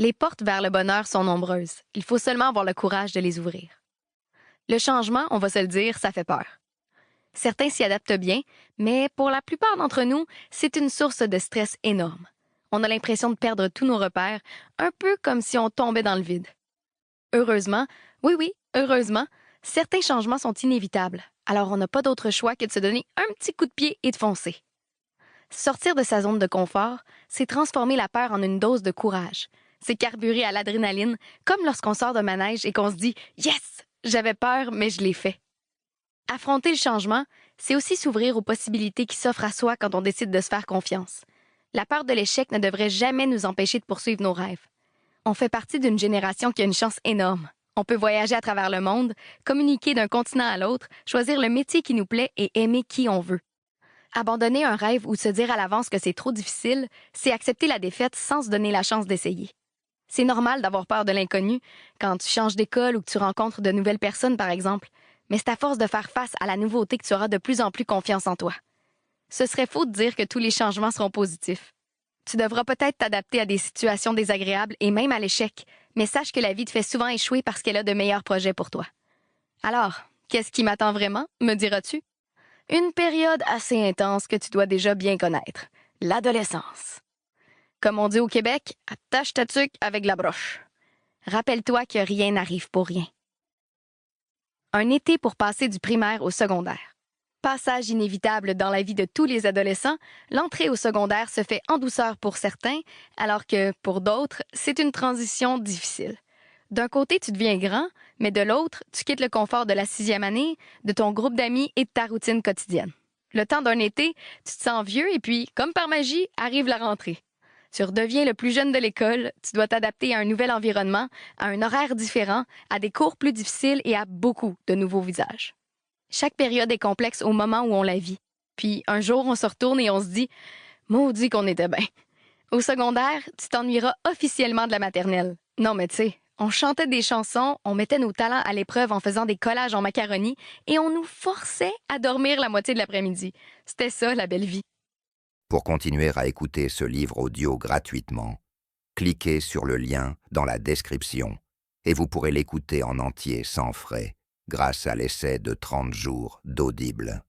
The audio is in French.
Les portes vers le bonheur sont nombreuses. Il faut seulement avoir le courage de les ouvrir. Le changement, on va se le dire, ça fait peur. Certains s'y adaptent bien, mais pour la plupart d'entre nous, c'est une source de stress énorme. On a l'impression de perdre tous nos repères, un peu comme si on tombait dans le vide. Heureusement, oui, heureusement, certains changements sont inévitables, alors on n'a pas d'autre choix que de se donner un petit coup de pied et de foncer. Sortir de sa zone de confort, c'est transformer la peur en une dose de courage. C'est carburer à l'adrénaline, comme lorsqu'on sort d'un manège et qu'on se dit « Yes! J'avais peur, mais je l'ai fait ». Affronter le changement, c'est aussi s'ouvrir aux possibilités qui s'offrent à soi quand on décide de se faire confiance. La peur de l'échec ne devrait jamais nous empêcher de poursuivre nos rêves. On fait partie d'une génération qui a une chance énorme. On peut voyager à travers le monde, communiquer d'un continent à l'autre, choisir le métier qui nous plaît et aimer qui on veut. Abandonner un rêve ou se dire à l'avance que c'est trop difficile, c'est accepter la défaite sans se donner la chance d'essayer. C'est normal d'avoir peur de l'inconnu quand tu changes d'école ou que tu rencontres de nouvelles personnes, par exemple, mais c'est à force de faire face à la nouveauté que tu auras de plus en plus confiance en toi. Ce serait faux de dire que tous les changements seront positifs. Tu devras peut-être t'adapter à des situations désagréables et même à l'échec, mais sache que la vie te fait souvent échouer parce qu'elle a de meilleurs projets pour toi. Alors, qu'est-ce qui m'attend vraiment, me diras-tu? Une période assez intense que tu dois déjà bien connaître, l'adolescence. Comme on dit au Québec, attache ta tuque avec la broche. Rappelle-toi que rien n'arrive pour rien. Un été pour passer du primaire au secondaire. Passage inévitable dans la vie de tous les adolescents, l'entrée au secondaire se fait en douceur pour certains, alors que, pour d'autres, c'est une transition difficile. D'un côté, tu deviens grand, mais de l'autre, tu quittes le confort de la 6e année, de ton groupe d'amis et de ta routine quotidienne. Le temps d'un été, tu te sens vieux et puis, comme par magie, arrive la rentrée. Tu redeviens le plus jeune de l'école, tu dois t'adapter à un nouvel environnement, à un horaire différent, à des cours plus difficiles et à beaucoup de nouveaux visages. Chaque période est complexe au moment où on la vit. Puis, un jour, on se retourne et on se dit « Maudit qu'on était bien ». Au secondaire, tu t'ennuieras officiellement de la maternelle. Non, mais tu sais, on chantait des chansons, on mettait nos talents à l'épreuve en faisant des collages en macaroni et on nous forçait à dormir la moitié de l'après-midi. C'était ça, la belle vie. Pour continuer à écouter ce livre audio gratuitement, cliquez sur le lien dans la description et vous pourrez l'écouter en entier sans frais grâce à l'essai de 30 jours d'Audible.